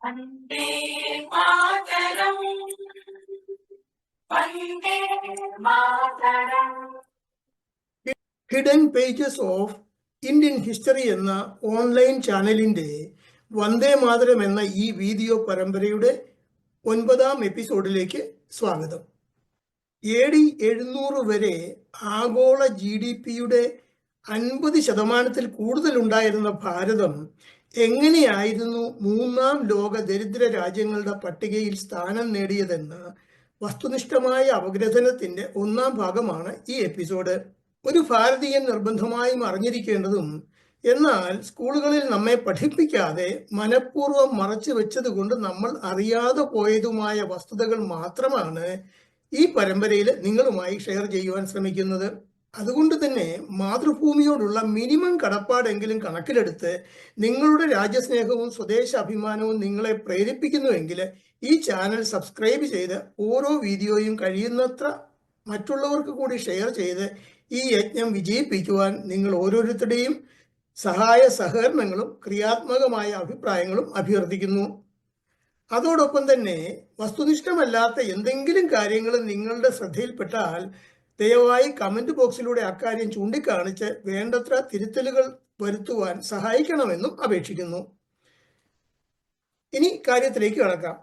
Vande Mataram Vande Mataram. Hidden pages of Indian history എന്ന online ചാനലിന്റെ വന്ദേ മാതരം എന്ന ഈ വീഡിയോ പരമ്പരയുടെ 9ാം എപ്പിസോഡിലേക്ക് സ്വാഗതം. AD 700 വരെ ആഗോള GDPയുടെ 50% കൂടുതൽ ഉണ്ടായിരുന്ന ഭാരതം എങ്ങനെയായിരുന്നു 3ാം ലോക ദരിദ്ര രാജ്യങ്ങളുടെ പട്ടികയിൽ സ്ഥാനം നേടിയതെന്ന വസ്തുനിഷ്ഠമായ അപഗ്രഥനത്തിന്റെ 1ാം ഭാഗമാണ് ഈ എപ്പിസോഡ്. ഒരു ഭാരതീയൻ നിർബന്ധമായും അറിഞ്ഞിരിക്കേണ്ടതും എന്നാൽ സ്കൂളുകളിൽ നമ്മെ പഠിപ്പിക്കാതെ മനഃപൂർവ്വം മറച്ചു വെച്ചത് കൊണ്ട് നമ്മൾ അറിയാതെ പോയതുമായ വസ്തുതകൾ മാത്രമാണ് ഈ പരമ്പരയിൽ നിങ്ങളുമായി ഷെയർ ചെയ്യുവാൻ ശ്രമിക്കുന്നത്. അതുകൊണ്ട് തന്നെ മാതൃഭൂമിയോടുള്ള മിനിമം കടപ്പാടെങ്കിലും കണക്കിലെടുത്ത് നിങ്ങളുടെ രാജ്യസ്നേഹവും സ്വദേശാഭിമാനവും നിങ്ങളെ പ്രേരിപ്പിക്കുന്നുവെങ്കിൽ ഈ ചാനൽ സബ്സ്ക്രൈബ് ചെയ്ത് ഓരോ വീഡിയോയും കഴിയുന്നത്ര മറ്റുള്ളവർക്ക് കൂടി ഷെയർ ചെയ്ത് ഈ യജ്ഞം വിജയിപ്പിക്കുവാൻ നിങ്ങൾ ഓരോരുത്തരുടെയും സഹായ സഹകരണങ്ങളും ക്രിയാത്മകമായ അഭിപ്രായങ്ങളും അഭ്യർത്ഥിക്കുന്നു. അതോടൊപ്പം തന്നെ വസ്തുനിഷ്ഠമല്ലാത്ത എന്തെങ്കിലും കാര്യങ്ങൾ നിങ്ങളുടെ ശ്രദ്ധയിൽപ്പെട്ടാൽ ദയവായി കമന്റ് ബോക്സിലൂടെ അക്കാര്യം ചൂണ്ടിക്കാണിച്ച് വേണ്ടത്ര തിരുത്തലുകൾ വരുത്തുവാൻ സഹായിക്കണമെന്നും അപേക്ഷിക്കുന്നു. ഇനി കാര്യത്തിലേക്ക് കടക്കാം.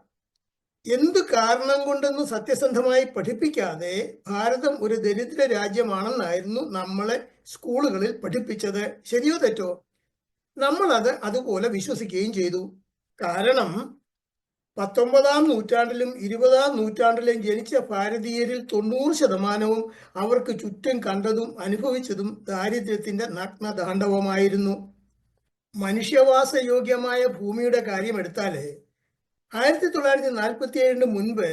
എന്ത് കാരണം കൊണ്ടെന്ന് സത്യസന്ധമായി പഠിപ്പിക്കാതെ ഭാരതം ഒരു ദരിദ്ര രാജ്യമാണെന്നായിരുന്നു നമ്മളെ സ്കൂളുകളിൽ പഠിപ്പിച്ചത്. ശരിയോ തെറ്റോ? നമ്മളത് അതുപോലെ വിശ്വസിക്കുകയും ചെയ്തു. കാരണം 19ാം നൂറ്റാണ്ടിലും 20ാം നൂറ്റാണ്ടിലും ജനിച്ച ഭാരതീയരിൽ 90% അവർക്ക് ചുറ്റും കണ്ടതും അനുഭവിച്ചതും ദാരിദ്ര്യത്തിന്റെ നഗ്നതാണ്ഡവമായിരുന്നു. മനുഷ്യവാസയോഗ്യമായ ഭൂമിയുടെ കാര്യമെടുത്താല് 1947 മുൻപ്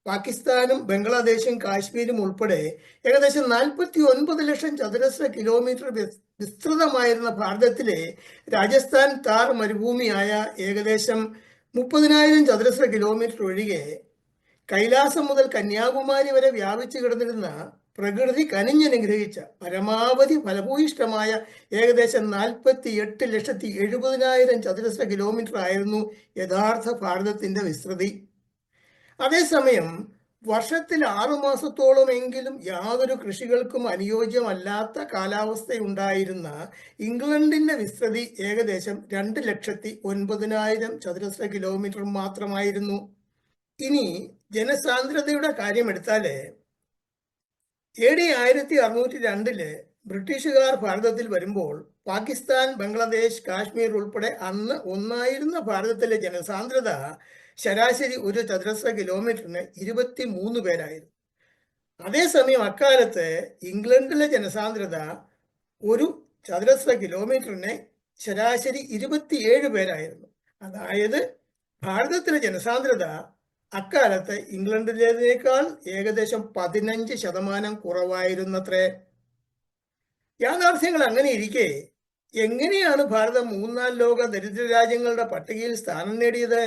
പാകിസ്ഥാനും ബംഗ്ലാദേശും കാശ്മീരും ഉൾപ്പെടെ ഏകദേശം 49 ലക്ഷം ചതുരശ്ര കിലോമീറ്റർ വിസ്തൃതമായിരുന്ന ഭാരതത്തിലെ രാജസ്ഥാൻ താർ മരുഭൂമിയായ ഏകദേശം 30,000 ചതുരശ്ര കിലോമീറ്റർ ഒഴികെ കൈലാസം മുതൽ കന്യാകുമാരി വരെ വ്യാപിച്ചു കിടന്നിരുന്ന പ്രകൃതി കനിഞ്ഞനുഗ്രഹിച്ച പരമാവധി ഫലഭൂയിഷ്ടമായ ഏകദേശം 48,70,000 ചതുരശ്ര കിലോമീറ്റർ ആയിരുന്നു യഥാർത്ഥ ഭാരതത്തിന്റെ വിസ്തൃതി. അതേസമയം വർഷത്തിൽ 6 മാസത്തോളമെങ്കിലും യാതൊരു കൃഷികൾക്കും അനുയോജ്യമല്ലാത്ത കാലാവസ്ഥയുണ്ടായിരുന്ന ഇംഗ്ലണ്ടിന്റെ വിസ്തൃതി ഏകദേശം 2,09,000 ചതുരശ്ര കിലോമീറ്റർ മാത്രമായിരുന്നു. ഇനി ജനസാന്ദ്രതയുടെ കാര്യമെടുത്താല് AD 1602 ബ്രിട്ടീഷുകാർ ഭാരതത്തിൽ വരുമ്പോൾ പാകിസ്ഥാൻ, ബംഗ്ലാദേശ്, കാശ്മീർ ഉൾപ്പെടെ അന്ന് ഒന്നായിരുന്ന ഭാരതത്തിലെ ജനസാന്ദ്രത ശരാശരി ഒരു ചതുരശ്ര കിലോമീറ്ററിന് 23 പേരായിരുന്നു. അതേസമയം അക്കാലത്ത് ഇംഗ്ലണ്ടിലെ ജനസാന്ദ്രത ഒരു ചതുരശ്ര കിലോമീറ്ററിന് ശരാശരി 27 പേരായിരുന്നു. അതായത് ഭാരതത്തിലെ ജനസാന്ദ്രത അക്കാലത്ത് ഇംഗ്ലണ്ടിലേതിനേക്കാൾ ഏകദേശം 15% കുറവായിരുന്നത്രേ. യാഥാർത്ഥ്യങ്ങൾ അങ്ങനെ ഇരിക്കെ എങ്ങനെയാണ് ഭാരതം 3ാം ലോക ദരിദ്ര രാജ്യങ്ങളുടെ പട്ടികയിൽ സ്ഥാനം നേടിയത്?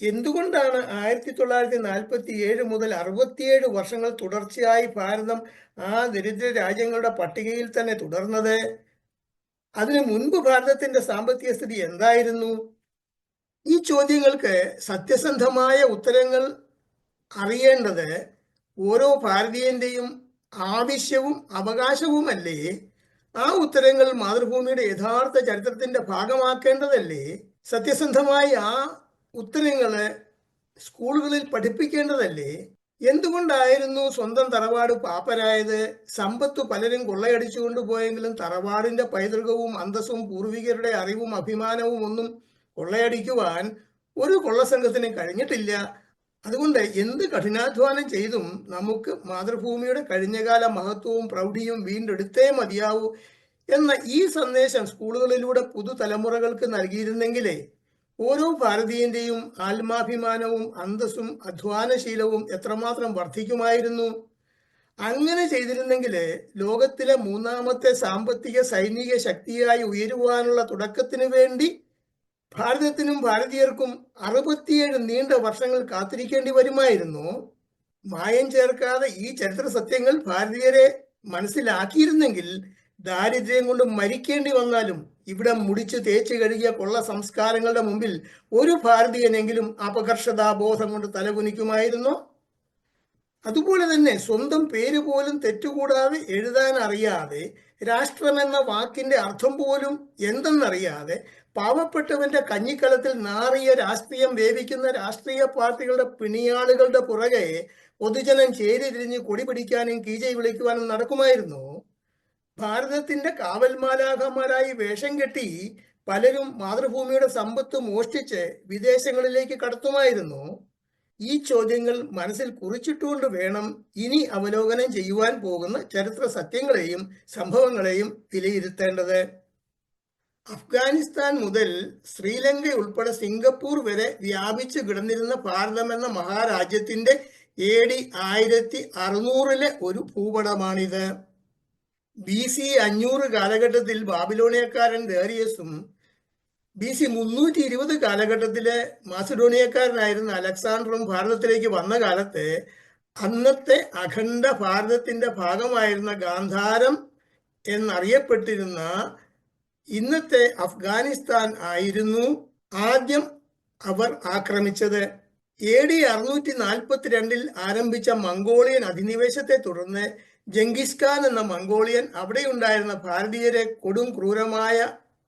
എന്തുകൊണ്ടാണ് 1947 മുതൽ 67 വർഷങ്ങൾ തുടർച്ചയായി ഭാരതം ആ ദരിദ്ര രാജ്യങ്ങളുടെ പട്ടികയിൽ തന്നെ തുടർന്നത്? അതിനു മുൻപ് ഭാരതത്തിന്റെ സാമ്പത്തിക സ്ഥിതി എന്തായിരുന്നു? ഈ ചോദ്യങ്ങൾക്ക് സത്യസന്ധമായ ഉത്തരങ്ങൾ അറിയേണ്ടത് ഓരോ ഭാരതീയന്റെയും ആവശ്യവും അവകാശവുമല്ലേ? ആ ഉത്തരങ്ങൾ മാതൃഭൂമിയുടെ യഥാർത്ഥ ചരിത്രത്തിന്റെ ഭാഗമാക്കേണ്ടതല്ലേ? സത്യസന്ധമായി ആ ഉത്തരങ്ങള് സ്കൂളുകളിൽ പഠിപ്പിക്കേണ്ടതല്ലേ? എന്തുകൊണ്ടായിരുന്നു സ്വന്തം തറവാട് പാപ്പരായത്? സമ്പത്ത് പലരും കൊള്ളയടിച്ചു കൊണ്ടുപോയെങ്കിലും തറവാടിന്റെ പൈതൃകവും അന്തസ്സും പൂർവികരുടെ അറിവും അഭിമാനവും ഒന്നും കൊള്ളയടിക്കുവാൻ ഒരു കൊള്ളസംഘത്തിന് കഴിഞ്ഞിട്ടില്ല. അതുകൊണ്ട് എന്ത് കഠിനാധ്വാനം ചെയ്തും നമുക്ക് മാതൃഭൂമിയുടെ കഴിഞ്ഞകാല മഹത്വവും പ്രൗഢിയും വീണ്ടെടുത്തേ മതിയാവൂ എന്ന ഈ സന്ദേശം സ്കൂളുകളിലൂടെ പുതുതലമുറകൾക്ക് നൽകിയിരുന്നെങ്കിലേ ഓരോ ഭാരതീയന്റെയും ആത്മാഭിമാനവും അന്തസ്സും അധ്വാനശീലവും എത്രമാത്രം വർദ്ധിക്കുമായിരുന്നു. അങ്ങനെ ചെയ്തിരുന്നെങ്കിൽ ലോകത്തിലെ 3ാമത്തെ സാമ്പത്തിക സൈനിക ശക്തിയായി ഉയരുവാനുള്ള തുടക്കത്തിനു വേണ്ടി ഭാരതത്തിനും ഭാരതീയർക്കും 67 നീണ്ട വർഷങ്ങൾ കാത്തിരിക്കേണ്ടി വരുമായിരുന്നു. മായം ചേർക്കാതെ ഈ ചരിത്ര സത്യങ്ങൾ ഭാരതീയരെ മനസ്സിലാക്കിയിരുന്നെങ്കിൽ ദാരിദ്ര്യം കൊണ്ട് മരിക്കേണ്ടി വന്നാലും ഇവിടെ മുടിച്ചു തേച്ച് കഴുകിയ കൊള്ള സംസ്കാരങ്ങളുടെ മുമ്പിൽ ഒരു ഭാരതീയനെങ്കിലും അപകർഷതാബോധം കൊണ്ട് തലകുനിക്കുമായിരുന്നു. അതുപോലെ തന്നെ സ്വന്തം പേര് പോലും തെറ്റുകൂടാതെ എഴുതാൻ അറിയാതെ, രാഷ്ട്രമെന്ന വാക്കിന്റെ അർത്ഥം പോലും എന്തെന്നറിയാതെ, പാവപ്പെട്ടവന്റെ കഞ്ഞിക്കലത്തിൽ നാറിയ രാഷ്ട്രീയം വേവിക്കുന്ന രാഷ്ട്രീയ പാർട്ടികളുടെ പിണിയാളുകളുടെ പുറകെ പൊതുജനം ചേരിതിരിഞ്ഞ് കൊടി പിടിക്കാനും കീജൈ വിളിക്കുവാനും നടക്കുമായിരുന്നു. ഭാരതത്തിന്റെ കാവൽമാലാഖമാരായി വേഷം കെട്ടി പലരും മാതൃഭൂമിയുടെ സമ്പത്ത് മോഷ്ടിച്ച് വിദേശങ്ങളിലേക്ക് കടത്തുമായിരുന്നു. ഈ ചോദ്യങ്ങൾ മനസ്സിൽ കുറിച്ചിട്ടുകൊണ്ട് വേണം ഇനി അവലോകനം ചെയ്യുവാൻ പോകുന്ന ചരിത്ര സത്യങ്ങളെയും സംഭവങ്ങളെയും വിലയിരുത്തേണ്ടത്. അഫ്ഗാനിസ്ഥാൻ മുതൽ ശ്രീലങ്ക ഉൾപ്പെടെ സിംഗപ്പൂർ വരെ വ്യാപിച്ചു കിടന്നിരുന്ന ഭാരതമെന്ന മഹാരാജ്യത്തിന്റെ AD 1600 ഒരു ഭൂപടമാണിത്. BC 500 കാലഘട്ടത്തിൽ ബാബിലോണിയക്കാരൻ ദാരിയസും BC 320 കാലഘട്ടത്തിലെ മാസിഡോണിയക്കാരനായിരുന്ന അലക്സാണ്ടറും ഭാരതത്തിലേക്ക് വന്ന കാലത്ത് അന്നത്തെ അഖണ്ഡ ഭാരതത്തിന്റെ ഭാഗമായിരുന്ന ഗാന്ധാരം എന്നറിയപ്പെട്ടിരുന്ന ഇന്നത്തെ അഫ്ഗാനിസ്ഥാൻ ആയിരുന്നു ആദ്യം അവർ ആക്രമിച്ചത്. AD 642 ആരംഭിച്ച മംഗോളിയൻ അധിനിവേശത്തെ തുടർന്ന് ജംഗിസ് ഖാൻ എന്ന മംഗോളിയൻ അവിടെയുണ്ടായിരുന്ന ഭാരതീയരെ കൊടും ക്രൂരമായ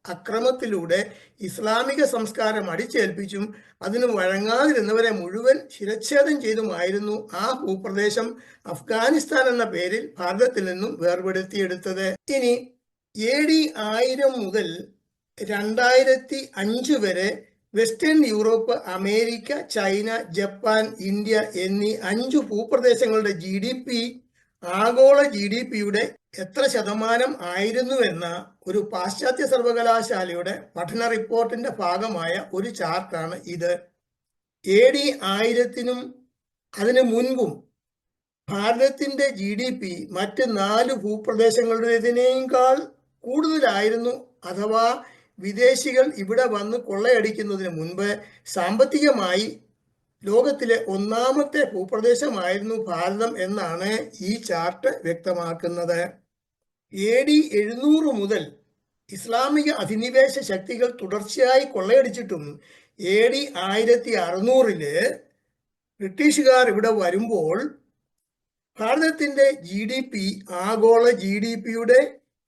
അക്രമത്തിലൂടെ ഇസ്ലാമിക സംസ്കാരം അടിച്ചേൽപ്പിച്ചും അതിന് വഴങ്ങാതിരുന്നവരെ മുഴുവൻ ശിരച്ഛേദം ചെയ്തുമായിരുന്നു ആ ഭൂപ്രദേശം അഫ്ഗാനിസ്ഥാൻ എന്ന പേരിൽ ഭാരതത്തിൽ നിന്നും വേർപെടുത്തിയെടുത്തത്. ഇനി AD 1000 മുതൽ 2005 വരെ western Europe, America, China, Japan, India എന്നീ 5 ഭൂപ്രദേശങ്ങളുടെ GDP ആഗോള GDPയുടെ എത്ര ശതമാനം ആയിരുന്നുവെന്ന ഒരു പാശ്ചാത്യ സർവകലാശാലയുടെ പഠന റിപ്പോർട്ടിന്റെ ഭാഗമായ ഒരു ചാർട്ടാണ് ഇത്. AD 1000-നും അതിനു മുൻപും ഭാരതത്തിന്റെ GDP മറ്റ് 4 ഭൂപ്രദേശങ്ങളുടേതിനേക്കാൾ കൂടുതലായിരുന്നു. അഥവാ വിദേശികൾ ഇവിടെ വന്ന് കൊള്ളയടിക്കുന്നതിന് മുൻപ് സാമ്പത്തികമായി ലോകത്തിലെ 1ാമത്തെ ഭൂപ്രദേശമായിരുന്നു ഭാരതം എന്നാണ് ഈ ചാർട്ട് വ്യക്തമാക്കുന്നത്. AD 700 മുതൽ ഇസ്ലാമിക അധിനിവേശ ശക്തികൾ തുടർച്ചയായി കൊള്ളയടിച്ചിട്ടും AD 1600 ബ്രിട്ടീഷുകാർ ഇവിടെ വരുമ്പോൾ ഭാരതത്തിന്റെ GDP ആഗോള GDPയുടെ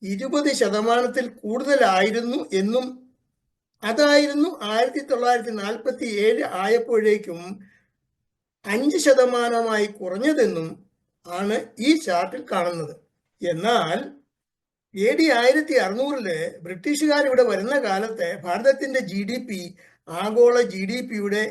20% കൂടുതലായിരുന്നു എന്നും അതായിരുന്നു 1947 ആയപ്പോഴേക്കും 5% കുറഞ്ഞതെന്നും ആണ് ഈ ചാർട്ടിൽ കാണുന്നത്. എന്നാൽ AD 1600 ബ്രിട്ടീഷുകാർ ഇവിടെ വരുന്ന കാലത്ത് ഭാരതത്തിന്റെ GDP ആഗോള GDPയുടെ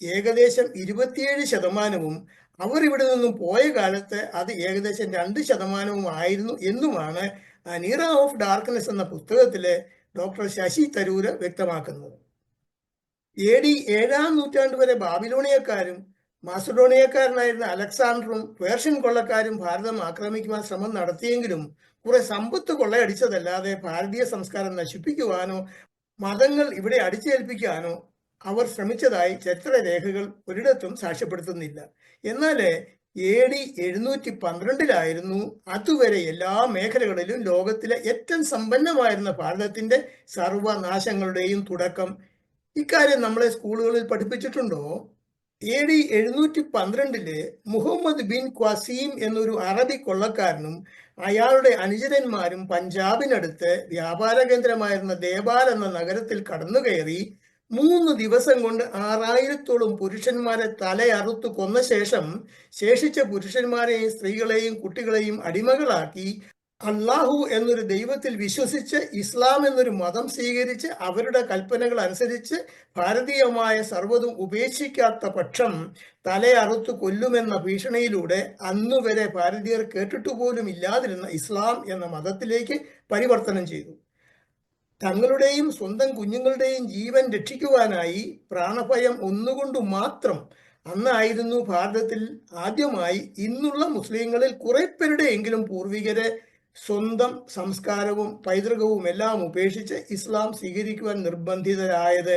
ഏകദേശം 27%, അവർ ഇവിടെ നിന്നും പോയ കാലത്ത് അത് ഏകദേശം 2% ആയിരുന്നു എന്നുമാണ് ആൻ ഇറ ഓഫ് ഡാർക്ക്നെസ് എന്ന പുസ്തകത്തിലെ ഡോക്ടർ ശശി തരൂര് വ്യക്തമാക്കുന്നത്. AD 7-ാം നൂറ്റാണ്ട് വരെ ബാബിലോണിയക്കാരും മാസിഡോണിയക്കാരനായിരുന്ന അലക്സാണ്ടറും പേർഷ്യൻ കൊള്ളക്കാരും ഭാരതം ആക്രമിക്കുവാൻ ശ്രമം നടത്തിയെങ്കിലും കുറെ സമ്പത്ത് കൊള്ളയടിച്ചതല്ലാതെ ഭാരതീയ സംസ്കാരം നശിപ്പിക്കുവാനോ മതങ്ങൾ ഇവിടെ അടിച്ചേൽപ്പിക്കാനോ അവർ ശ്രമിച്ചതായി ചരിത്രരേഖകൾ ഒരിടത്തും സാക്ഷ്യപ്പെടുത്തുന്നില്ല. എന്നാൽ AD 712 അതുവരെ എല്ലാ മേഖലകളിലും ലോകത്തിലെ ഏറ്റവും സമ്പന്നമായിരുന്ന ഭാരതത്തിന്റെ സർവനാശങ്ങളുടെയും തുടക്കം. ഇക്കാര്യം നമ്മളെ സ്കൂളുകളിൽ പഠിപ്പിച്ചിട്ടുണ്ടോ? AD 712 മുഹമ്മദ് ബിൻ ഖ്വാസീം എന്നൊരു അറബി കൊള്ളക്കാരനും അയാളുടെ അനുചരന്മാരും പഞ്ചാബിനടുത്ത് വ്യാപാര കേന്ദ്രമായിരുന്ന ദേബാൽ എന്ന നഗരത്തിൽ കടന്നുകയറി 3 ദിവസം കൊണ്ട് 6000-ഓളം പുരുഷന്മാരെ തലയറുത്തു കൊന്ന ശേഷം ശേഷിച്ച പുരുഷന്മാരെയും സ്ത്രീകളെയും കുട്ടികളെയും അടിമകളാക്കി അള്ളാഹു എന്നൊരു ദൈവത്തിൽ വിശ്വസിച്ച് ഇസ്ലാം എന്നൊരു മതം സ്വീകരിച്ച് അവരുടെ കൽപ്പനകൾ അനുസരിച്ച് ഭാരതീയമായ സർവ്വതും ഉപേക്ഷിക്കാത്ത പക്ഷം തലയറുത്തു കൊല്ലുമെന്ന ഭീഷണിയിലൂടെ അന്നുവരെ ഭാരതീയർ കേട്ടിട്ടുപോലും ഇല്ലാതിരുന്ന ഇസ്ലാം എന്ന മതത്തിലേക്ക് പരിവർത്തനം ചെയ്തു. തങ്ങളുടെയും സ്വന്തം കുഞ്ഞുങ്ങളുടെയും ജീവൻ രക്ഷിക്കുവാനായി പ്രാണഭയം ഒന്നുകൊണ്ട് മാത്രം അന്നായിരുന്നു ഭാരതത്തിൽ ആദ്യമായി ഇന്നുള്ള മുസ്ലിങ്ങളിൽ കുറെ പേരുടെയെങ്കിലും പൂർവികരെ സ്വന്തം സംസ്കാരവും പൈതൃകവും എല്ലാം ഉപേക്ഷിച്ച് ഇസ്ലാം സ്വീകരിക്കുവാൻ നിർബന്ധിതരായത്.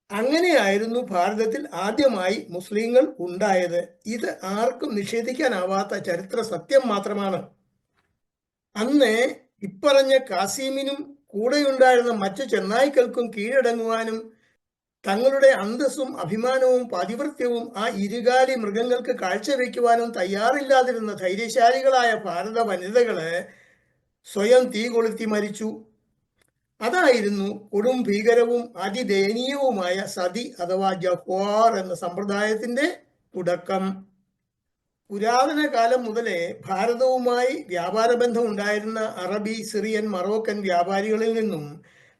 അങ്ങനെയായിരുന്നു ഭാരതത്തിൽ ആദ്യമായി മുസ്ലിങ്ങൾ ഉണ്ടായത്. ഇത് ആർക്കും നിഷേധിക്കാനാവാത്ത ചരിത്ര സത്യം മാത്രമാണ്. അന്ന് ഇപ്പറഞ്ഞ കാസീമിനും കൂടെയുണ്ടായിരുന്ന മറ്റു ചെന്നായ്ക്കൾക്കും കീഴടങ്ങുവാനും തങ്ങളുടെ അന്തസ്സും അഭിമാനവും പാതിവൃത്യവും ആ ഇരുകാലി മൃഗങ്ങൾക്ക് കാഴ്ചവെക്കുവാനും തയ്യാറില്ലാതിരുന്ന ധൈര്യശാലികളായ ഭാരത വനിതകള് സ്വയം തീ കൊളുത്തി മരിച്ചു. അതായിരുന്നു കൊടും ഭീകരവും അതിദയനീയവുമായ സതി അഥവാ ജഹ്വാർ എന്ന സമ്പ്രദായത്തിന്റെ തുടക്കം. പുരാതന കാലം മുതലേ ഭാരതവുമായി വ്യാപാര ബന്ധം ഉണ്ടായിരുന്ന അറബി, സിറിയൻ, മറോക്കൻ വ്യാപാരികളിൽ നിന്നും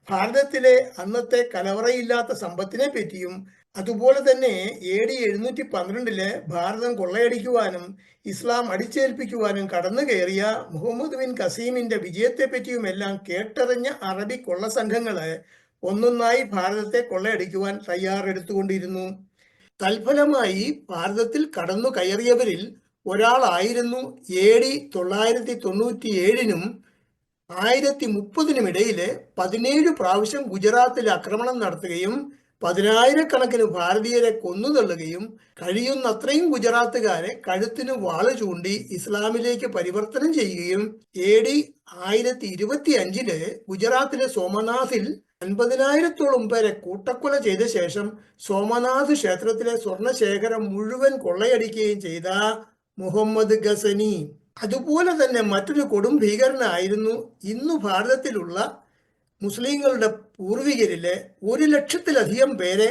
ഭാരതത്തിലെ അന്നത്തെ കലവറയില്ലാത്ത സമ്പത്തിനെ പറ്റിയും അതുപോലെ തന്നെ AD 712 ഭാരതം കൊള്ളയടിക്കുവാനും ഇസ്ലാം അടിച്ചേൽപ്പിക്കുവാനും കടന്നു കയറിയ മുഹമ്മദ് ബിൻ കസീമിന്റെ വിജയത്തെ പറ്റിയുമെല്ലാം കേട്ടറിഞ്ഞ അറബി കൊള്ളസംഘങ്ങള് ഒന്നൊന്നായി ഭാരതത്തെ കൊള്ളയടിക്കുവാൻ തയ്യാറെടുത്തുകൊണ്ടിരുന്നു. തൽഫലമായി ഭാരതത്തിൽ കടന്നു കയറിയവരിൽ ഒരാളായിരുന്നു AD 997 1030 ഇടയില് 17 പ്രാവശ്യം ഗുജറാത്തിൽ ആക്രമണം നടത്തുകയും 10,000-കണക്കിന് ഭാരതീയരെ കൊന്നുതള്ളുകയും കഴിയുന്നത്രയും ഗുജറാത്തുകാരെ കഴുത്തിന് വാള് ചൂണ്ടി ഇസ്ലാമിലേക്ക് പരിവർത്തനം ചെയ്യുകയും AD 1025 ഗുജറാത്തിലെ സോമനാഥിൽ 50,000-ഓളം പേരെ കൂട്ടക്കൊല ചെയ്ത ശേഷം സോമനാഥ് ക്ഷേത്രത്തിലെ സ്വർണശേഖരം മുഴുവൻ കൊള്ളയടിക്കുകയും ചെയ്ത മുഹമ്മദ് ഗസനി. അതുപോലെ തന്നെ മറ്റൊരു കൊടും ഭീകരനായിരുന്നു ഇന്നു ഭാരതത്തിലുള്ള മുസ്ലിങ്ങളുടെ പൂർവികരിലെ 1,00,000-ലധികം പേരെ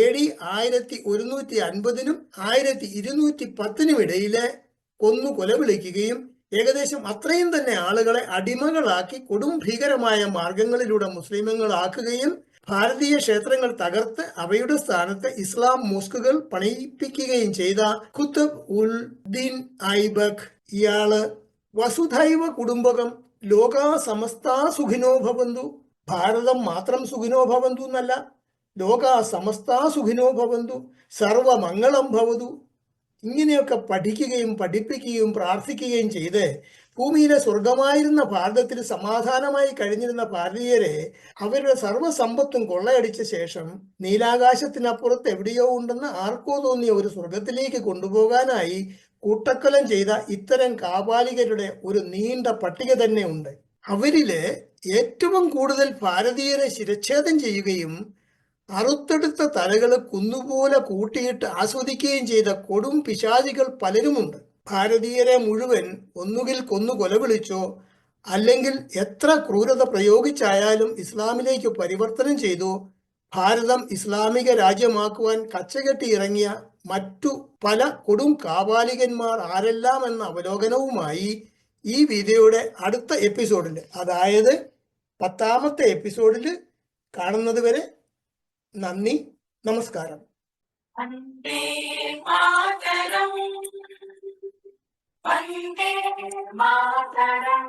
AD 1150 1210 ഇടയിലെ കൊന്നു കൊലവിളിക്കുകയും ഏകദേശം അത്രയും തന്നെ ആളുകളെ അടിമകളാക്കി കൊടും ഭീകരമായ മാർഗങ്ങളിലൂടെ മുസ്ലിമുകളാക്കുകയും ഭാരതീയ ക്ഷേത്രങ്ങൾ തകർത്ത് അവയുടെ സ്ഥാനത്ത് ഇസ്ലാം മോസ്കുകൾ പണിയിപ്പിക്കുകയും ചെയ്ത ഖുത്ബ് ഉൽ ദീൻ ഐബക്. ഇയാള് വസുധൈവ കുടുംബകം, ലോകാ സമസ്താ സുഖിനോ ഭവന്തു, ഭാരതം മാത്രം സുഖിനോ ഭവന്തു എന്നല്ല, ലോകാ സമസ്താ സുഖിനോ ഭവന്തു, സർവമംഗളം ഭവതു, ഇങ്ങനെയൊക്കെ പഠിക്കുകയും പഠിപ്പിക്കുകയും പ്രാർത്ഥിക്കുകയും ചെയ്ത് ഭൂമിയിലെ സ്വർഗമായിരുന്ന ഭാരതത്തിൽ സമാധാനമായി കഴിഞ്ഞിരുന്ന ഭാരതീയരെ അവരുടെ സർവ്വസമ്പത്തും കൊള്ളയടിച്ച ശേഷം നീലാകാശത്തിനപ്പുറത്ത് എവിടെയോ ഉണ്ടെന്ന് ആർക്കോ തോന്നിയ ഒരു സ്വർഗത്തിലേക്ക് കൊണ്ടുപോകാനായി കൂട്ടക്കൊലം ചെയ്ത ഇത്തരം കാപാലികരുടെ ഒരു നീണ്ട പട്ടിക തന്നെ ഉണ്ട്. അവരില് ഏറ്റവും കൂടുതൽ ഭാരതീയരെ ശിരച്ഛേദം ചെയ്യുകയും അറുത്തെടുത്ത തലകള് കുന്നുപോലെ കൂട്ടിയിട്ട് ആസ്വദിക്കുകയും ചെയ്ത കൊടും പിശാചികൾ പലരുമുണ്ട്. ഭാരതീയരെ മുഴുവൻ ഒന്നുകിൽ കൊന്നു കൊലവിളിച്ചോ അല്ലെങ്കിൽ എത്ര ക്രൂരത പ്രയോഗിച്ചായാലും ഇസ്ലാമിലേക്ക് പരിവർത്തനം ചെയ്തോ ഭാരതം ഇസ്ലാമിക രാജ്യമാക്കുവാൻ കച്ചകെട്ടി ഇറങ്ങിയ മറ്റു പല കൊടും കാപാലികന്മാർ ആരെല്ലാം എന്ന അവലോകനവുമായി ഈ വീഡിയോയുടെ അടുത്ത എപ്പിസോഡിൽ, അതായത് 10ാമത്തെ എപ്പിസോഡിൽ കാണുന്നത് വരെ നന്ദി, നമസ്കാരം. വന്ദേ മാതരം, വന്ദേ മാതരം.